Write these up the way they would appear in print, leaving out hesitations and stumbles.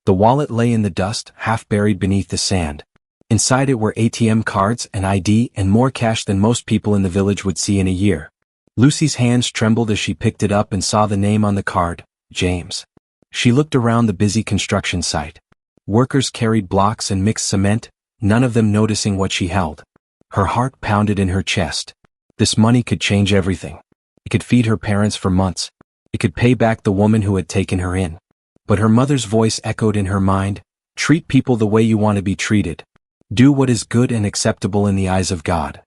The wallet lay in the dust, half buried beneath the sand. Inside it were ATM cards, an ID, and more cash than most people in the village would see in a year. Lucy's hands trembled as she picked it up and saw the name on the card, James. She looked around the busy construction site. Workers carried blocks and mixed cement, none of them noticing what she held. Her heart pounded in her chest. This money could change everything. It could feed her parents for months. It could pay back the woman who had taken her in. But her mother's voice echoed in her mind, treat people the way you want to be treated. Do what is good and acceptable in the eyes of God.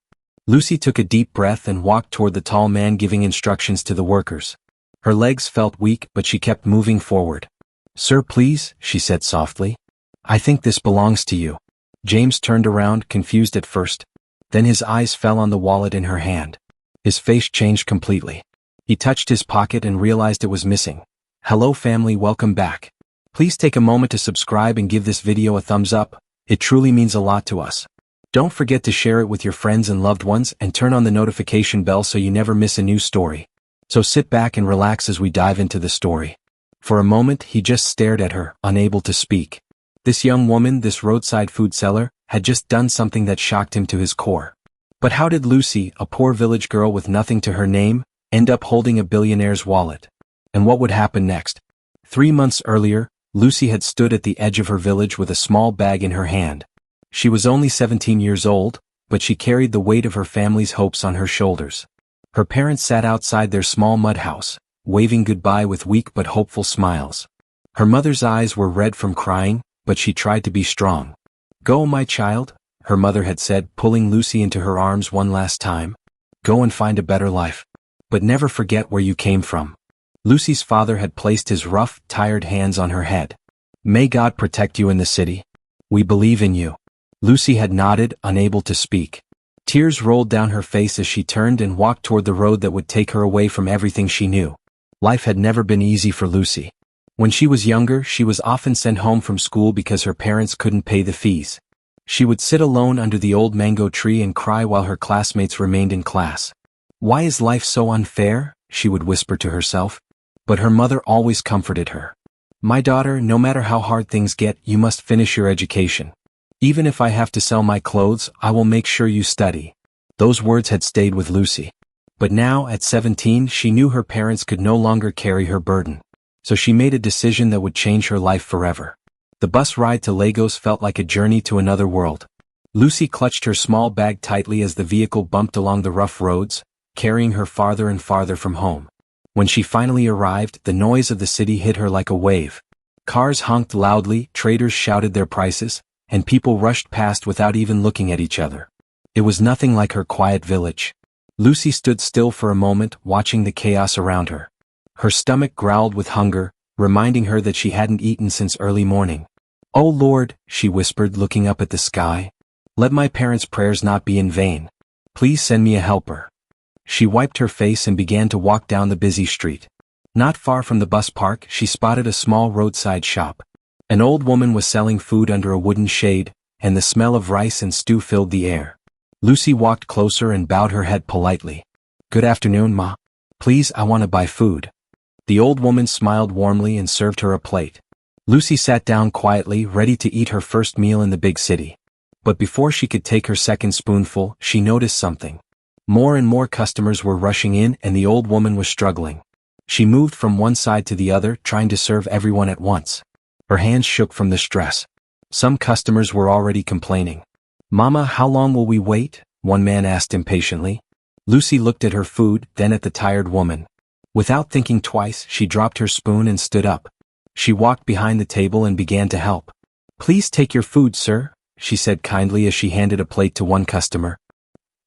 Lucy took a deep breath and walked toward the tall man giving instructions to the workers. Her legs felt weak, but she kept moving forward. Sir, please, she said softly. I think this belongs to you. James turned around, confused at first. Then his eyes fell on the wallet in her hand. His face changed completely. He touched his pocket and realized it was missing. Hello family, welcome back. Please take a moment to subscribe and give this video a thumbs up. It truly means a lot to us. Don't forget to share it with your friends and loved ones and turn on the notification bell so you never miss a new story. So sit back and relax as we dive into the story. For a moment he just stared at her, unable to speak. This young woman, this roadside food seller, had just done something that shocked him to his core. But how did Lucy, a poor village girl with nothing to her name, end up holding a billionaire's wallet? And what would happen next? 3 months earlier, Lucy had stood at the edge of her village with a small bag in her hand. She was only 17 years old, but she carried the weight of her family's hopes on her shoulders. Her parents sat outside their small mud house, waving goodbye with weak but hopeful smiles. Her mother's eyes were red from crying, but she tried to be strong. Go, my child, her mother had said, pulling Lucy into her arms one last time. Go and find a better life. But never forget where you came from. Lucy's father had placed his rough, tired hands on her head. May God protect you in the city. We believe in you. Lucy had nodded, unable to speak. Tears rolled down her face as she turned and walked toward the road that would take her away from everything she knew. Life had never been easy for Lucy. When she was younger, she was often sent home from school because her parents couldn't pay the fees. She would sit alone under the old mango tree and cry while her classmates remained in class. Why is life so unfair? She would whisper to herself. But her mother always comforted her. My daughter, no matter how hard things get, you must finish your education. Even if I have to sell my clothes, I will make sure you study. Those words had stayed with Lucy. But now, at 17, she knew her parents could no longer carry her burden. So she made a decision that would change her life forever. The bus ride to Lagos felt like a journey to another world. Lucy clutched her small bag tightly as the vehicle bumped along the rough roads, carrying her farther and farther from home. When she finally arrived, the noise of the city hit her like a wave. Cars honked loudly, traders shouted their prices, and people rushed past without even looking at each other. It was nothing like her quiet village. Lucy stood still for a moment, watching the chaos around her. Her stomach growled with hunger, reminding her that she hadn't eaten since early morning. "Oh Lord," she whispered, looking up at the sky. "Let my parents' prayers not be in vain. Please send me a helper." She wiped her face and began to walk down the busy street. Not far from the bus park, she spotted a small roadside shop. An old woman was selling food under a wooden shade, and the smell of rice and stew filled the air. Lucy walked closer and bowed her head politely. "Good afternoon, Ma. Please, I want to buy food." The old woman smiled warmly and served her a plate. Lucy sat down quietly, ready to eat her first meal in the big city. But before she could take her second spoonful, she noticed something. More and more customers were rushing in and the old woman was struggling. She moved from one side to the other, trying to serve everyone at once. Her hands shook from the stress. Some customers were already complaining. "Mama, how long will we wait?" one man asked impatiently. Lucy looked at her food, then at the tired woman. Without thinking twice, she dropped her spoon and stood up. She walked behind the table and began to help. "Please take your food, sir," she said kindly as she handed a plate to one customer.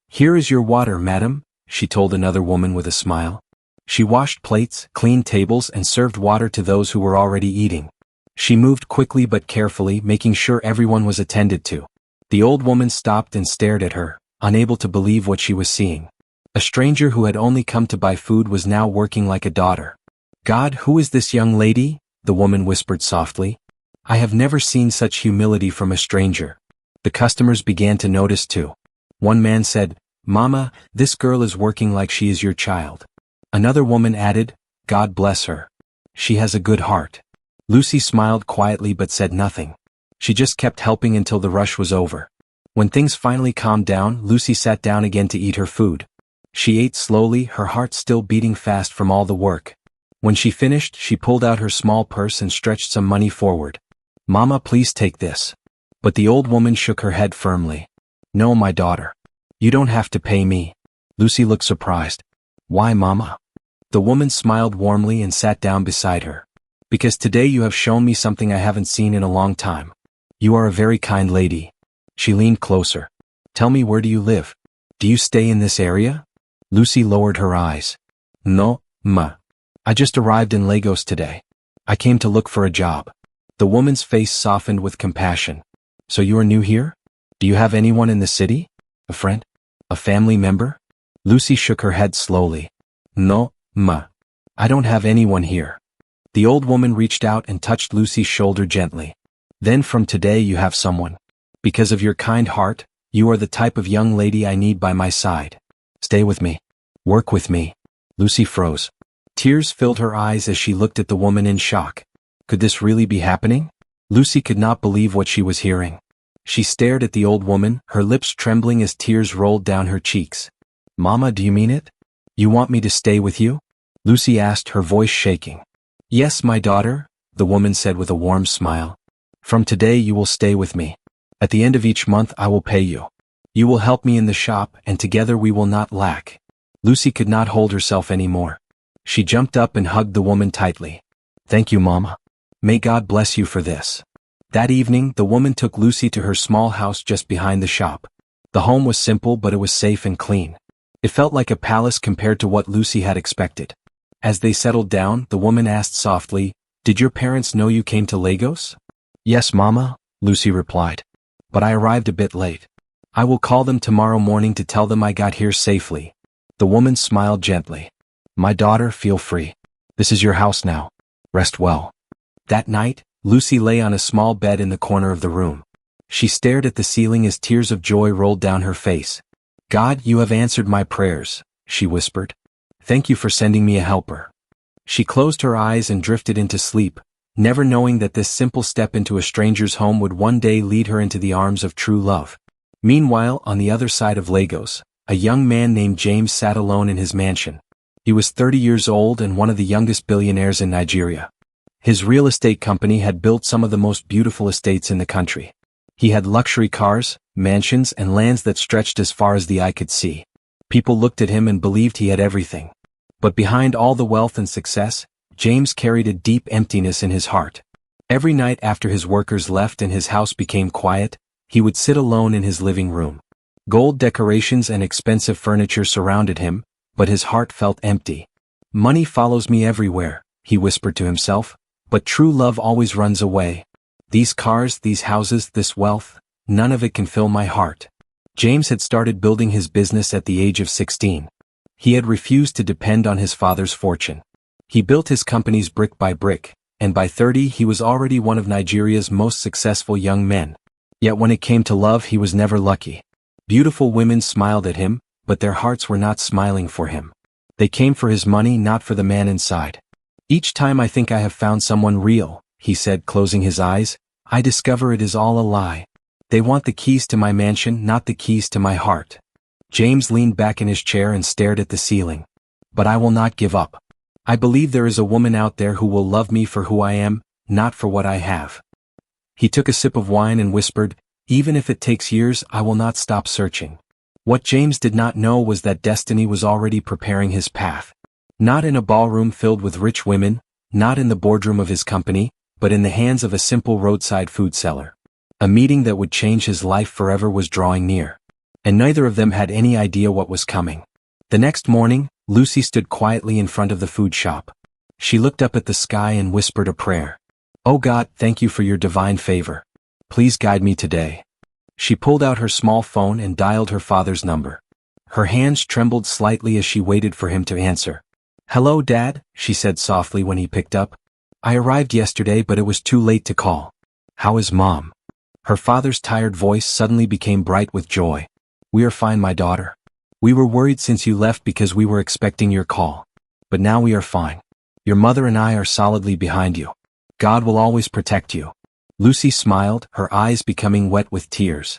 "Here is your water, madam," she told another woman with a smile. She washed plates, cleaned tables, and served water to those who were already eating. She moved quickly but carefully, making sure everyone was attended to. The old woman stopped and stared at her, unable to believe what she was seeing. A stranger who had only come to buy food was now working like a daughter. "God, who is this young lady?" the woman whispered softly. "I have never seen such humility from a stranger." The customers began to notice too. One man said, "Mama, this girl is working like she is your child." Another woman added, "God bless her. She has a good heart." Lucy smiled quietly but said nothing. She just kept helping until the rush was over. When things finally calmed down, Lucy sat down again to eat her food. She ate slowly, her heart still beating fast from all the work. When she finished, she pulled out her small purse and stretched some money forward. "Mama, please take this." But the old woman shook her head firmly. "No, my daughter. You don't have to pay me." Lucy looked surprised. "Why, Mama?" The woman smiled warmly and sat down beside her. "Because today you have shown me something I haven't seen in a long time. You are a very kind lady." She leaned closer. "Tell me, where do you live? Do you stay in this area?" Lucy lowered her eyes. "No, Ma. I just arrived in Lagos today. I came to look for a job." The woman's face softened with compassion. "So you are new here? Do you have anyone in the city? A friend? A family member?" Lucy shook her head slowly. "No, Ma. I don't have anyone here." The old woman reached out and touched Lucy's shoulder gently. "Then from today you have someone. Because of your kind heart, you are the type of young lady I need by my side. Stay with me. Work with me." Lucy froze. Tears filled her eyes as she looked at the woman in shock. Could this really be happening? Lucy could not believe what she was hearing. She stared at the old woman, her lips trembling as tears rolled down her cheeks. "Mama, do you mean it? You want me to stay with you?" Lucy asked, her voice shaking. "Yes, my daughter," the woman said with a warm smile. "From today you will stay with me. At the end of each month I will pay you. You will help me in the shop, and together we will not lack." Lucy could not hold herself anymore. She jumped up and hugged the woman tightly. "Thank you, Mama. May God bless you for this." That evening, the woman took Lucy to her small house just behind the shop. The home was simple, but it was safe and clean. It felt like a palace compared to what Lucy had expected. As they settled down, the woman asked softly, "Did your parents know you came to Lagos?" "Yes, Mama," Lucy replied. "But I arrived a bit late. I will call them tomorrow morning to tell them I got here safely." The woman smiled gently. "My daughter, feel free. This is your house now. Rest well." That night, Lucy lay on a small bed in the corner of the room. She stared at the ceiling as tears of joy rolled down her face. "God, you have answered my prayers," she whispered. "Thank you for sending me a helper." She closed her eyes and drifted into sleep, never knowing that this simple step into a stranger's home would one day lead her into the arms of true love. Meanwhile, on the other side of Lagos, a young man named James sat alone in his mansion. He was 30 years old and one of the youngest billionaires in Nigeria. His real estate company had built some of the most beautiful estates in the country. He had luxury cars, mansions, and lands that stretched as far as the eye could see. People looked at him and believed he had everything. But behind all the wealth and success, James carried a deep emptiness in his heart. Every night after his workers left and his house became quiet, he would sit alone in his living room. Gold decorations and expensive furniture surrounded him, but his heart felt empty. "Money follows me everywhere," he whispered to himself, "but true love always runs away. These cars, these houses, this wealth, none of it can fill my heart." James had started building his business at the age of 16. He had refused to depend on his father's fortune. He built his companies brick by brick, and by 30 he was already one of Nigeria's most successful young men. Yet when it came to love, he was never lucky. Beautiful women smiled at him, but their hearts were not smiling for him. They came for his money, not for the man inside. "Each time I think I have found someone real," he said, closing his eyes, "I discover it is all a lie. They want the keys to my mansion, not the keys to my heart." James leaned back in his chair and stared at the ceiling. "But I will not give up. I believe there is a woman out there who will love me for who I am, not for what I have." He took a sip of wine and whispered, "Even if it takes years, I will not stop searching." What James did not know was that destiny was already preparing his path. Not in a ballroom filled with rich women, not in the boardroom of his company, but in the hands of a simple roadside food seller. A meeting that would change his life forever was drawing near. And neither of them had any idea what was coming. The next morning, Lucy stood quietly in front of the food shop. She looked up at the sky and whispered a prayer. "Oh God, thank you for your divine favor. Please guide me today." She pulled out her small phone and dialed her father's number. Her hands trembled slightly as she waited for him to answer. "Hello, Dad," she said softly when he picked up. "I arrived yesterday, but it was too late to call. How is Mom?" Her father's tired voice suddenly became bright with joy. "We are fine, my daughter. We were worried since you left because we were expecting your call. But now we are fine. Your mother and I are solidly behind you." God will always protect you. Lucy smiled, her eyes becoming wet with tears.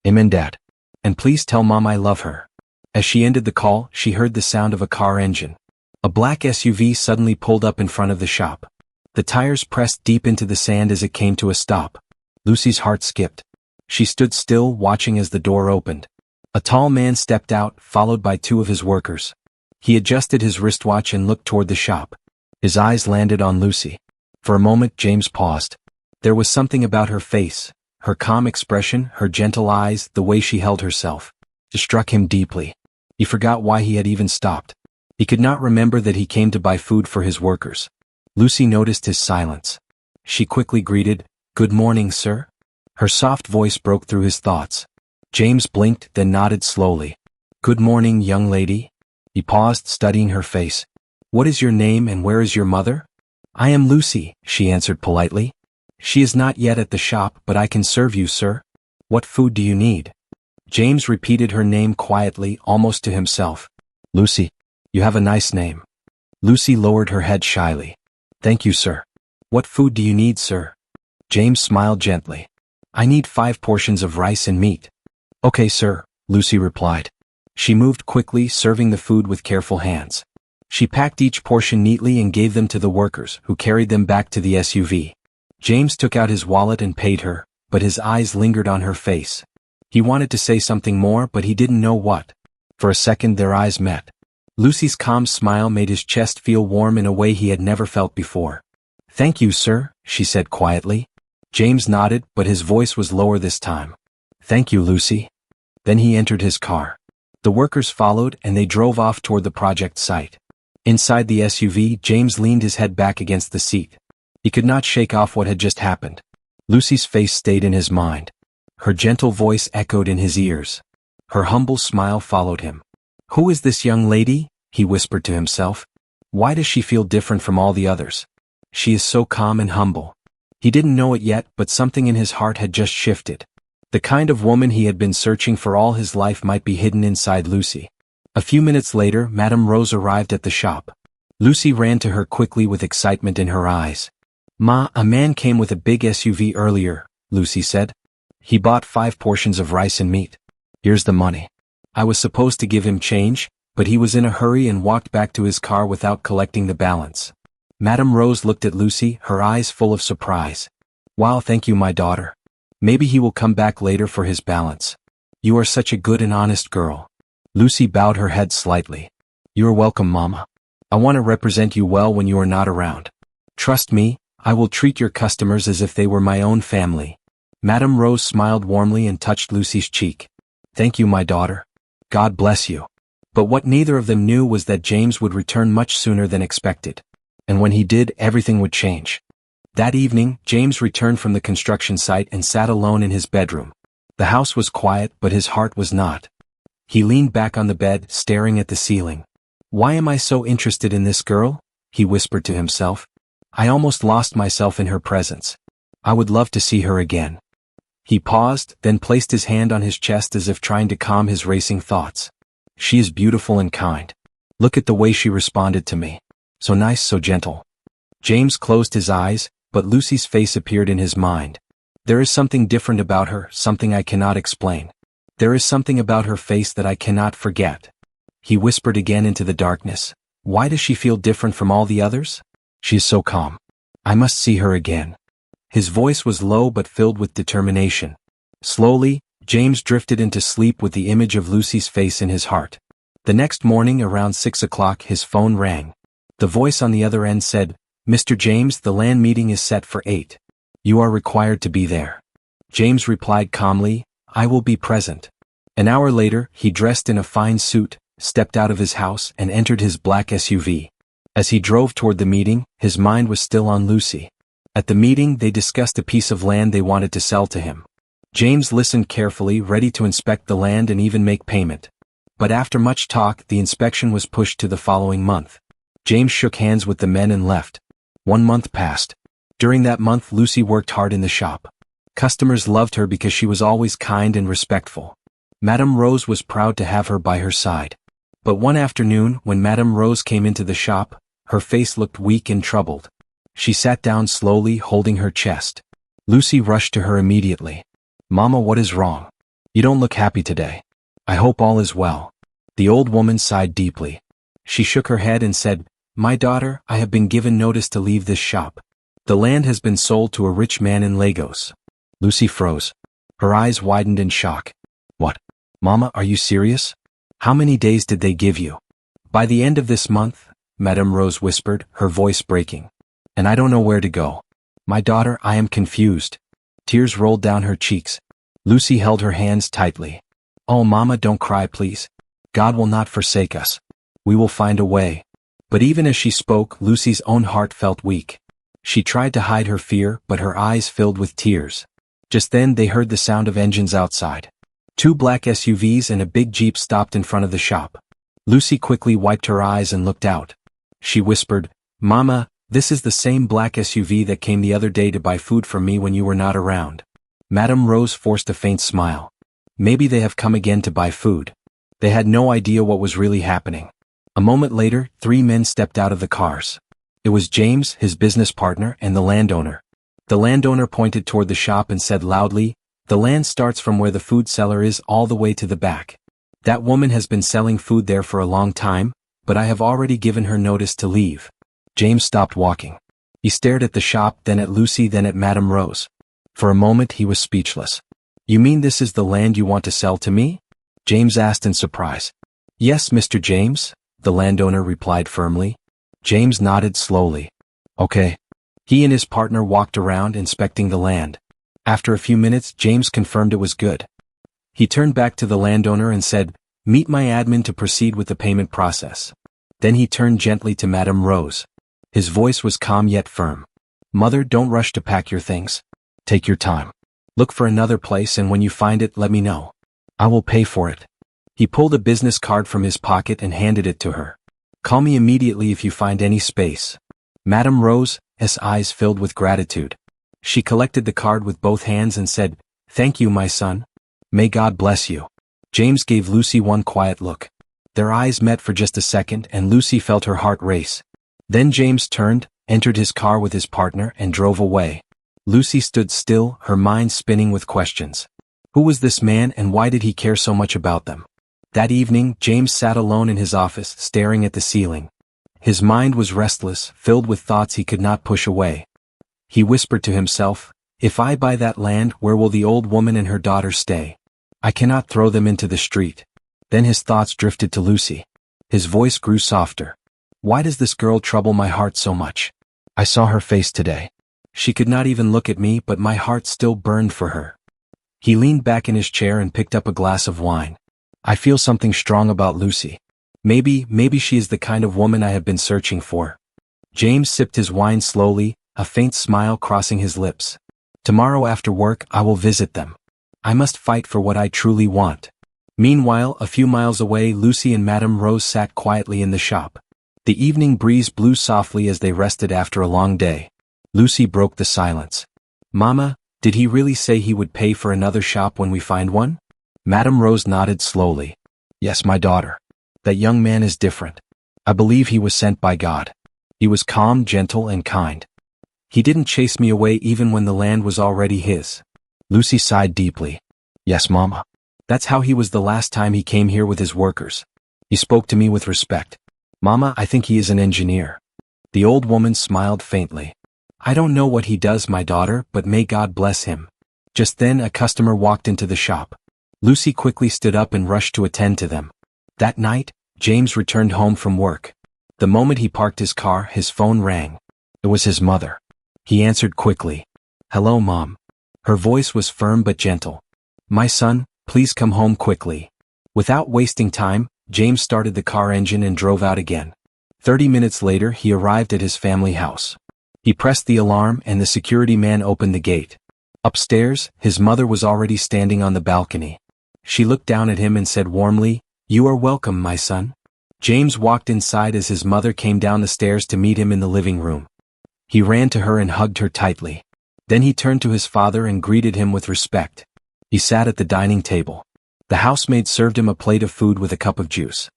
Amen, Dad. And please tell Mom I love her. As she ended the call, she heard the sound of a car engine. A black SUV suddenly pulled up in front of the shop. The tires pressed deep into the sand as it came to a stop. Lucy's heart skipped. She stood still, watching as the door opened. A tall man stepped out, followed by two of his workers. He adjusted his wristwatch and looked toward the shop. His eyes landed on Lucy. For a moment, James paused. There was something about her face, her calm expression, her gentle eyes, the way she held herself. It struck him deeply. He forgot why he had even stopped. He could not remember that he came to buy food for his workers. Lucy noticed his silence. She quickly greeted, "Good morning, sir." Her soft voice broke through his thoughts. James blinked, then nodded slowly. "Good morning, young lady." He paused, studying her face. "What is your name and where is your mother?" "I am Lucy," she answered politely. "She is not yet at the shop, but I can serve you, sir. What food do you need?" James repeated her name quietly, almost to himself. "Lucy. You have a nice name." Lucy lowered her head shyly. "Thank you, sir." "What food do you need, sir?" James smiled gently. "I need 5 portions of rice and meat." "Okay, sir," Lucy replied. She moved quickly, serving the food with careful hands. She packed each portion neatly and gave them to the workers, who carried them back to the SUV. James took out his wallet and paid her, but his eyes lingered on her face. He wanted to say something more, but he didn't know what. For a second their eyes met. Lucy's calm smile made his chest feel warm in a way he had never felt before. "Thank you, sir," she said quietly. James nodded, but his voice was lower this time. "Thank you, Lucy." Then he entered his car. The workers followed, and they drove off toward the project site. Inside the SUV, James leaned his head back against the seat. He could not shake off what had just happened. Lucy's face stayed in his mind. Her gentle voice echoed in his ears. Her humble smile followed him. "Who is this young lady?" he whispered to himself. "Why does she feel different from all the others? She is so calm and humble." He didn't know it yet, but something in his heart had just shifted. The kind of woman he had been searching for all his life might be hidden inside Lucy. A few minutes later, Madame Rose arrived at the shop. Lucy ran to her quickly with excitement in her eyes. "Ma, a man came with a big SUV earlier," Lucy said. "He bought 5 portions of rice and meat. Here's the money." I was supposed to give him change, but he was in a hurry and walked back to his car without collecting the balance. Madame Rose looked at Lucy, her eyes full of surprise. "Wow, thank you, my daughter. Maybe he will come back later for his balance. You are such a good and honest girl." Lucy bowed her head slightly. "You are welcome, Mama. I want to represent you well when you are not around. Trust me, I will treat your customers as if they were my own family." Madame Rose smiled warmly and touched Lucy's cheek. "Thank you, my daughter. God bless you." But what neither of them knew was that James would return much sooner than expected. And when he did, everything would change. That evening, James returned from the construction site and sat alone in his bedroom. The house was quiet, but his heart was not. He leaned back on the bed, staring at the ceiling. "Why am I so interested in this girl?" he whispered to himself. "I almost lost myself in her presence. I would love to see her again." He paused, then placed his hand on his chest as if trying to calm his racing thoughts. "She is beautiful and kind. Look at the way she responded to me. So nice, so gentle." James closed his eyes, but Lucy's face appeared in his mind. "There is something different about her, something I cannot explain. There is something about her face that I cannot forget." He whispered again into the darkness. "Why does she feel different from all the others? She is so calm. I must see her again." His voice was low but filled with determination. Slowly, James drifted into sleep with the image of Lucy's face in his heart. The next morning around 6 o'clock his phone rang. The voice on the other end said, "Mr. James, the land meeting is set for 8. You are required to be there." James replied calmly, "I will be present." An hour later, he dressed in a fine suit, stepped out of his house and entered his black SUV. As he drove toward the meeting, his mind was still on Lucy. At the meeting, they discussed a piece of land they wanted to sell to him. James listened carefully, ready to inspect the land and even make payment. But after much talk, the inspection was pushed to the following month. James shook hands with the men and left. 1 month passed. During that month, Lucy worked hard in the shop. Customers loved her because she was always kind and respectful. Madame Rose was proud to have her by her side. But one afternoon, when Madame Rose came into the shop, her face looked weak and troubled. She sat down slowly, holding her chest. Lucy rushed to her immediately. Mama, what is wrong? You don't look happy today. I hope all is well. The old woman sighed deeply. She shook her head and said, My daughter, I have been given notice to leave this shop. The land has been sold to a rich man in Lagos. Lucy froze. Her eyes widened in shock. What? Mama, are you serious? How many days did they give you? By the end of this month, Madame Rose whispered, her voice breaking. And I don't know where to go. My daughter, I am confused. Tears rolled down her cheeks. Lucy held her hands tightly. Oh, Mama, don't cry, please. God will not forsake us. We will find a way. But even as she spoke, Lucy's own heart felt weak. She tried to hide her fear, but her eyes filled with tears. Just then they heard the sound of engines outside. 2 black SUVs and a big Jeep stopped in front of the shop. Lucy quickly wiped her eyes and looked out. She whispered, Mama, this is the same black SUV that came the other day to buy food from me when you were not around. Madame Rose forced a faint smile. Maybe they have come again to buy food. They had no idea what was really happening. A moment later, 3 men stepped out of the cars. It was James, his business partner, and the landowner. The landowner pointed toward the shop and said loudly, The land starts from where the food seller is all the way to the back. That woman has been selling food there for a long time, but I have already given her notice to leave. James stopped walking. He stared at the shop, then at Lucy, then at Madame Rose. For a moment he was speechless. You mean this is the land you want to sell to me? James asked in surprise. Yes, Mr. James, the landowner replied firmly. James nodded slowly. Okay. He and his partner walked around inspecting the land. After a few minutes, James confirmed it was good. He turned back to the landowner and said, Meet my admin to proceed with the payment process. Then he turned gently to Madame Rose. His voice was calm yet firm. Mother, don't rush to pack your things. Take your time. Look for another place, and when you find it, let me know. I will pay for it. He pulled a business card from his pocket and handed it to her. Call me immediately if you find any space. Madame Rose's eyes filled with gratitude. She collected the card with both hands and said, Thank you, my son. May God bless you. James gave Lucy one quiet look. Their eyes met for just a second, and Lucy felt her heart race. Then James turned, entered his car with his partner, and drove away. Lucy stood still, her mind spinning with questions. Who was this man, and why did he care so much about them? That evening, James sat alone in his office, staring at the ceiling. His mind was restless, filled with thoughts he could not push away. He whispered to himself, If I buy that land, where will the old woman and her daughter stay? I cannot throw them into the street. Then his thoughts drifted to Lucy. His voice grew softer. Why does this girl trouble my heart so much? I saw her face today. She could not even look at me, but my heart still burned for her. He leaned back in his chair and picked up a glass of wine. I feel something strong about Lucy. Maybe she is the kind of woman I have been searching for. James sipped his wine slowly, a faint smile crossing his lips. Tomorrow after work, I will visit them. I must fight for what I truly want. Meanwhile, a few miles away, Lucy and Madame Rose sat quietly in the shop. The evening breeze blew softly as they rested after a long day. Lucy broke the silence. Mama, did he really say he would pay for another shop when we find one? Madame Rose nodded slowly. Yes, my daughter. That young man is different. I believe he was sent by God. He was calm, gentle, and kind. He didn't chase me away even when the land was already his. Lucy sighed deeply. Yes, Mama. That's how he was the last time he came here with his workers. He spoke to me with respect. Mama, I think he is an engineer. The old woman smiled faintly. I don't know what he does, my daughter, but may God bless him. Just then a customer walked into the shop. Lucy quickly stood up and rushed to attend to them. That night, James returned home from work. The moment he parked his car, his phone rang. It was his mother. He answered quickly. Hello, Mom. Her voice was firm but gentle. My son, please come home quickly. Without wasting time, James started the car engine and drove out again. 30 minutes later, he arrived at his family house. He pressed the alarm and the security man opened the gate. Upstairs, his mother was already standing on the balcony. She looked down at him and said warmly, You are welcome, my son. James walked inside as his mother came down the stairs to meet him in the living room. He ran to her and hugged her tightly. Then he turned to his father and greeted him with respect. He sat at the dining table. The housemaid served him a plate of food with a cup of juice.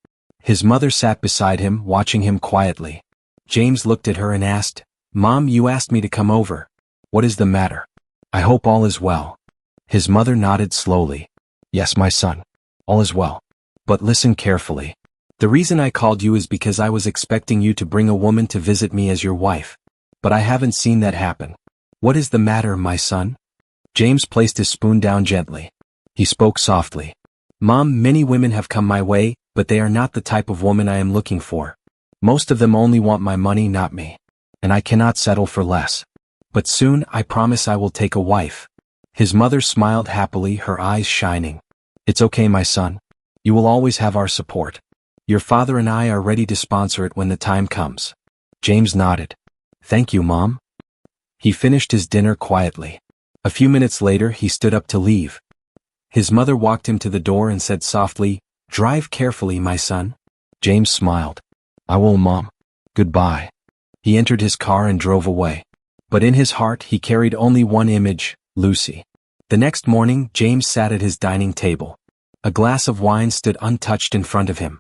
His mother sat beside him, watching him quietly. James looked at her and asked, Mom, you asked me to come over. What is the matter? I hope all is well. His mother nodded slowly. Yes, my son. All is well. But listen carefully. The reason I called you is because I was expecting you to bring a woman to visit me as your wife. But I haven't seen that happen. What is the matter, my son? James placed his spoon down gently. He spoke softly. Mom, many women have come my way, but they are not the type of woman I am looking for. Most of them only want my money, not me. And I cannot settle for less. But soon, I promise I will take a wife. His mother smiled happily, her eyes shining. It's okay, my son. You will always have our support. Your father and I are ready to sponsor it when the time comes. James nodded. Thank you, Mom. He finished his dinner quietly. A few minutes later, he stood up to leave. His mother walked him to the door and said softly, Drive carefully, my son. James smiled. I will, Mom. Goodbye. He entered his car and drove away. But in his heart he carried only one image, Lucy. The next morning, James sat at his dining table. A glass of wine stood untouched in front of him.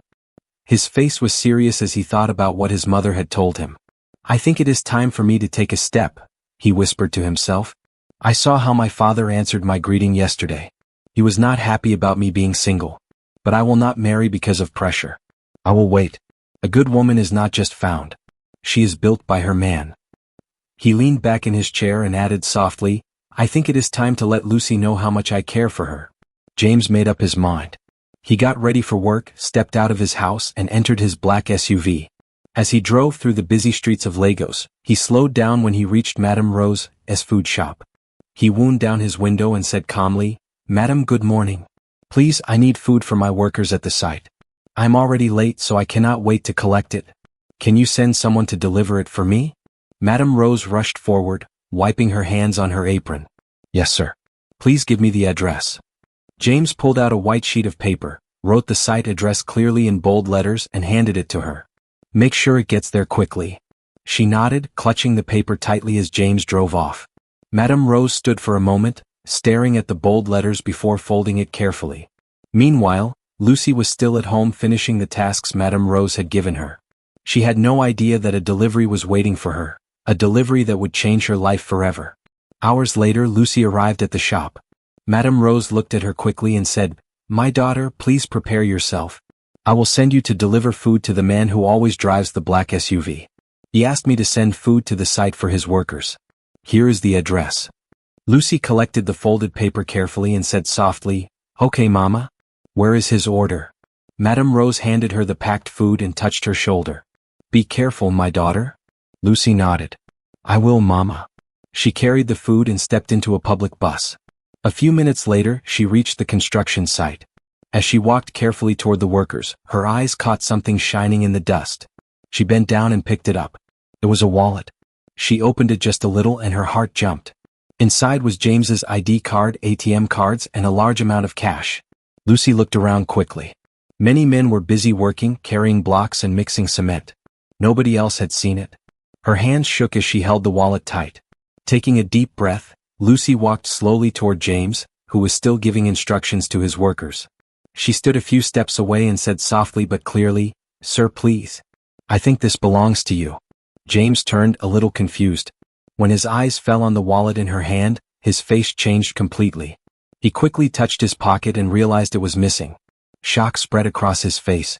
His face was serious as he thought about what his mother had told him. I think it is time for me to take a step, he whispered to himself. I saw how my father answered my greeting yesterday. He was not happy about me being single. But I will not marry because of pressure. I will wait. A good woman is not just found. She is built by her man. He leaned back in his chair and added softly, I think it is time to let Lucy know how much I care for her. James made up his mind. He got ready for work, stepped out of his house and entered his black SUV. As he drove through the busy streets of Lagos, he slowed down when he reached Madame Rose's food shop. He wound down his window and said calmly, Madam, good morning. Please, I need food for my workers at the site. I'm already late, so I cannot wait to collect it. Can you send someone to deliver it for me? Madame Rose rushed forward, wiping her hands on her apron. Yes, sir. Please give me the address. James pulled out a white sheet of paper, wrote the site address clearly in bold letters and handed it to her. Make sure it gets there quickly. She nodded, clutching the paper tightly as James drove off. Madame Rose stood for a moment, staring at the bold letters before folding it carefully. Meanwhile, Lucy was still at home finishing the tasks Madame Rose had given her. She had no idea that a delivery was waiting for her, a delivery that would change her life forever. Hours later, Lucy arrived at the shop. Madame Rose looked at her quickly and said, My daughter, please prepare yourself. I will send you to deliver food to the man who always drives the black SUV. He asked me to send food to the site for his workers. Here is the address. Lucy collected the folded paper carefully and said softly, Okay, Mama. Where is his order? Madame Rose handed her the packed food and touched her shoulder. Be careful, my daughter. Lucy nodded. I will, Mama. She carried the food and stepped into a public bus. A few minutes later, she reached the construction site. As she walked carefully toward the workers, her eyes caught something shining in the dust. She bent down and picked it up. It was a wallet. She opened it just a little and her heart jumped. Inside was James's ID card, ATM cards, and a large amount of cash. Lucy looked around quickly. Many men were busy working, carrying blocks and mixing cement. Nobody else had seen it. Her hands shook as she held the wallet tight. Taking a deep breath, Lucy walked slowly toward James, who was still giving instructions to his workers. She stood a few steps away and said softly but clearly, Sir, please. I think this belongs to you. James turned, a little confused. When his eyes fell on the wallet in her hand, his face changed completely. He quickly touched his pocket and realized it was missing. Shock spread across his face.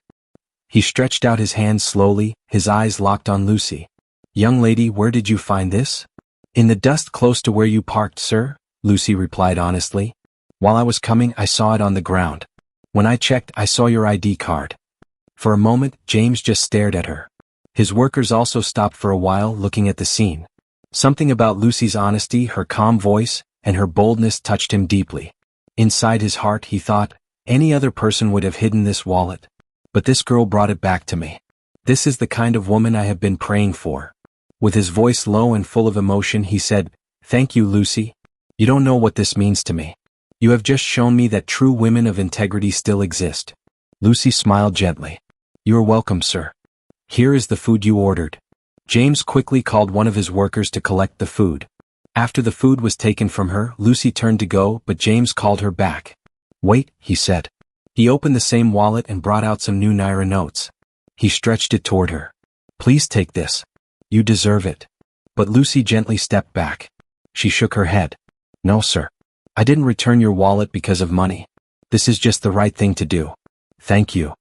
He stretched out his hand slowly, his eyes locked on Lucy. Young lady, where did you find this? In the dust close to where you parked, sir, Lucy replied honestly. While I was coming, I saw it on the ground. When I checked, I saw your ID card. For a moment, James just stared at her. His workers also stopped for a while, looking at the scene. Something about Lucy's honesty, her calm voice, and her boldness touched him deeply. Inside his heart, he thought, any other person would have hidden this wallet. But this girl brought it back to me. This is the kind of woman I have been praying for. With his voice low and full of emotion, he said, Thank you, Lucy. You don't know what this means to me. You have just shown me that true women of integrity still exist. Lucy smiled gently. You are welcome, sir. Here is the food you ordered. James quickly called one of his workers to collect the food. After the food was taken from her, Lucy turned to go, but James called her back. Wait, he said. He opened the same wallet and brought out some new Naira notes. He stretched it toward her. Please take this. You deserve it. But Lucy gently stepped back. She shook her head. No, sir. I didn't return your wallet because of money. This is just the right thing to do. Thank you.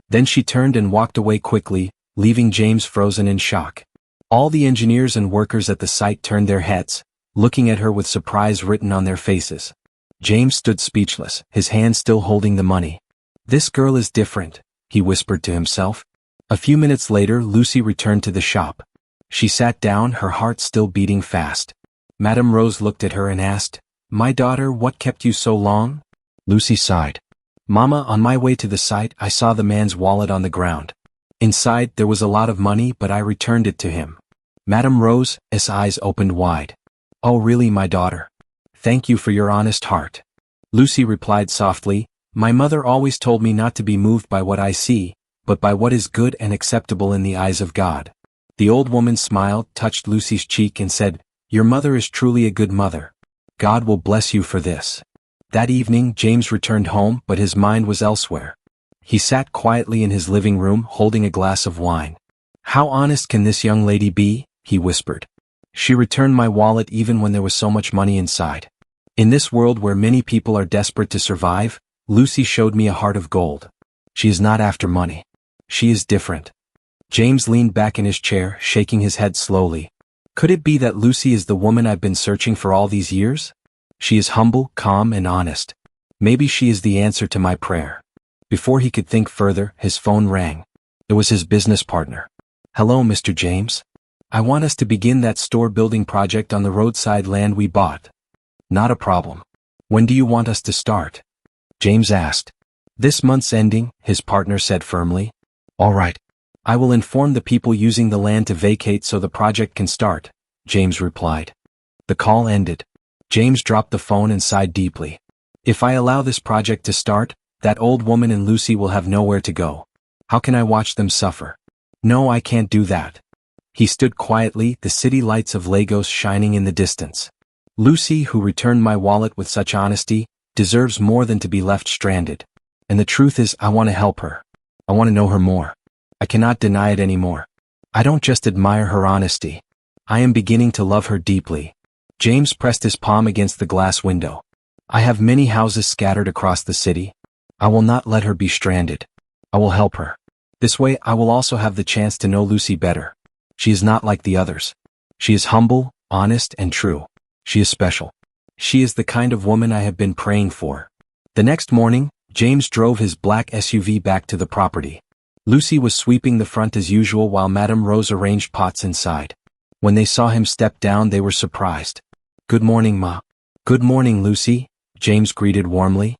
Then she turned and walked away quickly, leaving James frozen in shock. All the engineers and workers at the site turned their heads, looking at her with surprise written on their faces. James stood speechless, his hand still holding the money. This girl is different, he whispered to himself. A few minutes later, Lucy returned to the shop. She sat down, her heart still beating fast. Madame Rose looked at her and asked, "My daughter, what kept you so long?" Lucy sighed. "Mama, on my way to the site, I saw the man's wallet on the ground. Inside, there was a lot of money, but I returned it to him." Madame Rose's eyes opened wide. "Oh, really, my daughter? Thank you for your honest heart." Lucy replied softly, "My mother always told me not to be moved by what I see, but by what is good and acceptable in the eyes of God." The old woman smiled, touched Lucy's cheek and said, "Your mother is truly a good mother. God will bless you for this." That evening, James returned home, but his mind was elsewhere. He sat quietly in his living room, holding a glass of wine. "How honest can this young lady be?" he whispered. "She returned my wallet even when there was so much money inside. In this world where many people are desperate to survive, Lucy showed me a heart of gold. She is not after money. She is different." James leaned back in his chair, shaking his head slowly. Could it be that Lucy is the woman I've been searching for all these years? She is humble, calm, and honest. Maybe she is the answer to my prayer. Before he could think further, his phone rang. It was his business partner. "Hello, Mr. James. I want us to begin that store building project on the roadside land we bought." "Not a problem. When do you want us to start?" James asked. "This month's ending," his partner said firmly. "All right. I will inform the people using the land to vacate so the project can start," James replied. The call ended. James dropped the phone and sighed deeply. "If I allow this project to start, that old woman and Lucy will have nowhere to go. How can I watch them suffer? No, I can't do that." He stood quietly, the city lights of Lagos shining in the distance. "Lucy, who returned my wallet with such honesty, deserves more than to be left stranded. And the truth is, I want to help her. I want to know her more. I cannot deny it anymore. I don't just admire her honesty. I am beginning to love her deeply." James pressed his palm against the glass window. "I have many houses scattered across the city. I will not let her be stranded. I will help her. This way I will also have the chance to know Lucy better. She is not like the others. She is humble, honest, and true. She is special. She is the kind of woman I have been praying for." The next morning, James drove his black SUV back to the property. Lucy was sweeping the front as usual while Madame Rose arranged pots inside. When they saw him step down, they were surprised. "Good morning, Ma." "Good morning, Lucy," James greeted warmly.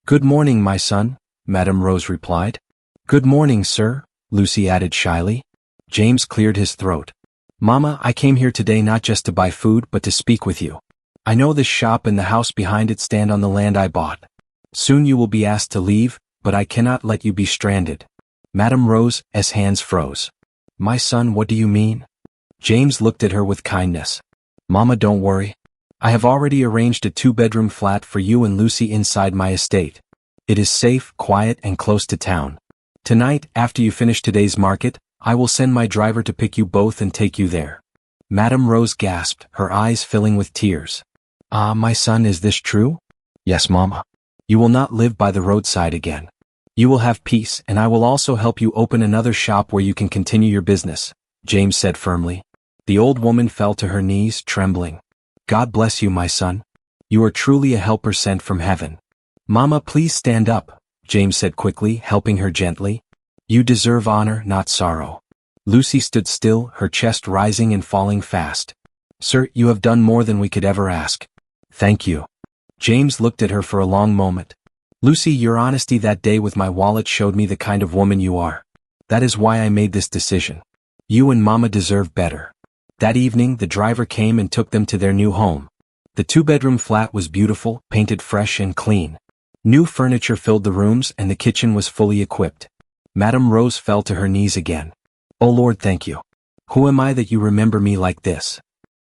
"Good morning, my son," Madame Rose replied. "Good morning, sir," Lucy added shyly. James cleared his throat. "Mama, I came here today not just to buy food but to speak with you. I know this shop and the house behind it stand on the land I bought. Soon you will be asked to leave, but I cannot let you be stranded." Madame Rose's hands froze. "My son, what do you mean?" James looked at her with kindness. "Mama, don't worry. I have already arranged a 2-bedroom flat for you and Lucy inside my estate. It is safe, quiet, and close to town. Tonight, after you finish today's market, I will send my driver to pick you both and take you there." Madame Rose gasped, her eyes filling with tears. "Ah, my son, is this true?" "Yes, Mama. You will not live by the roadside again. You will have peace, and I will also help you open another shop where you can continue your business," James said firmly. The old woman fell to her knees, trembling. "God bless you, my son. You are truly a helper sent from heaven." "Mama, please stand up," James said quickly, helping her gently. "You deserve honor, not sorrow." Lucy stood still, her chest rising and falling fast. "Sir, you have done more than we could ever ask." "Thank you." James looked at her for a long moment. "Lucy, your honesty that day with my wallet showed me the kind of woman you are. That is why I made this decision. You and Mama deserve better." That evening, the driver came and took them to their new home. The 2-bedroom flat was beautiful, painted fresh and clean. New furniture filled the rooms and the kitchen was fully equipped. Madame Rose fell to her knees again. "Oh Lord, thank you. Who am I that you remember me like this?"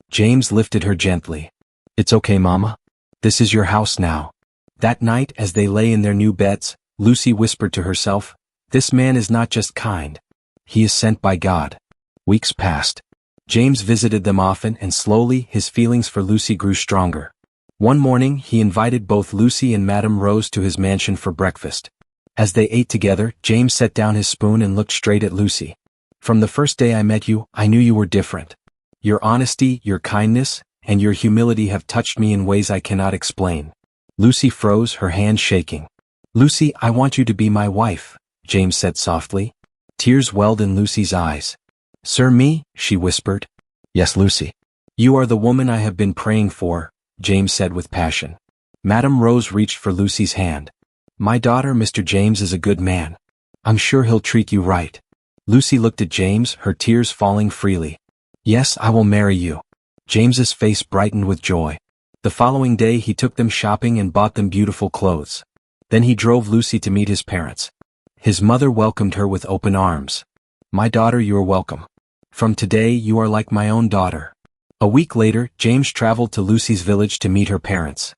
James lifted her gently. "It's okay, Mama. This is your house now." That night, as they lay in their new beds, Lucy whispered to herself, "This man is not just kind. He is sent by God." Weeks passed. James visited them often and slowly his feelings for Lucy grew stronger. One morning he invited both Lucy and Madame Rose to his mansion for breakfast. As they ate together, James set down his spoon and looked straight at Lucy. "From the first day I met you, I knew you were different. Your honesty, your kindness, and your humility have touched me in ways I cannot explain." Lucy froze, her hand shaking. "Lucy, I want you to be my wife," James said softly. Tears welled in Lucy's eyes. "Sir, me?" she whispered. "Yes, Lucy. You are the woman I have been praying for," James said with passion. Madame Rose reached for Lucy's hand. "My daughter, Mr. James is a good man. I'm sure he'll treat you right." Lucy looked at James, her tears falling freely. "Yes, I will marry you." James's face brightened with joy. The following day he took them shopping and bought them beautiful clothes. Then he drove Lucy to meet his parents. His mother welcomed her with open arms. "My daughter, you are welcome. From today you are like my own daughter." A week later, James traveled to Lucy's village to meet her parents.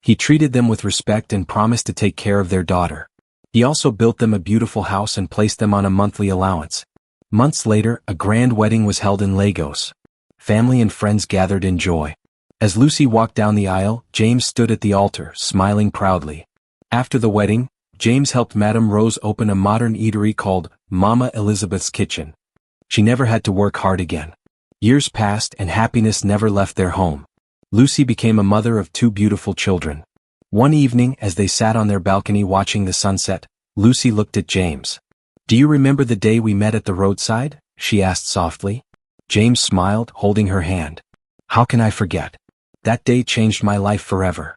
He treated them with respect and promised to take care of their daughter. He also built them a beautiful house and placed them on a monthly allowance. Months later, a grand wedding was held in Lagos. Family and friends gathered in joy. As Lucy walked down the aisle, James stood at the altar, smiling proudly. After the wedding, James helped Madame Rose open a modern eatery called Mama Elizabeth's Kitchen. She never had to work hard again. Years passed and happiness never left their home. Lucy became a mother of two beautiful children. One evening, as they sat on their balcony watching the sunset, Lucy looked at James. "Do you remember the day we met at the roadside?" she asked softly. James smiled, holding her hand. "How can I forget? That day changed my life forever."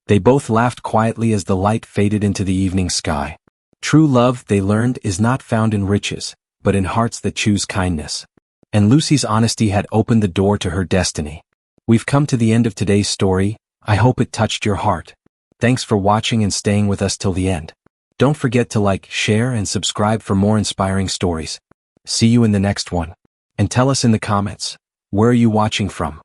They both laughed quietly as the light faded into the evening sky. True love, they learned, is not found in riches, but in hearts that choose kindness. And Lucy's honesty had opened the door to her destiny. We've come to the end of today's story. I hope it touched your heart. Thanks for watching and staying with us till the end. Don't forget to like, share, and subscribe for more inspiring stories. See you in the next one. And tell us in the comments, where are you watching from?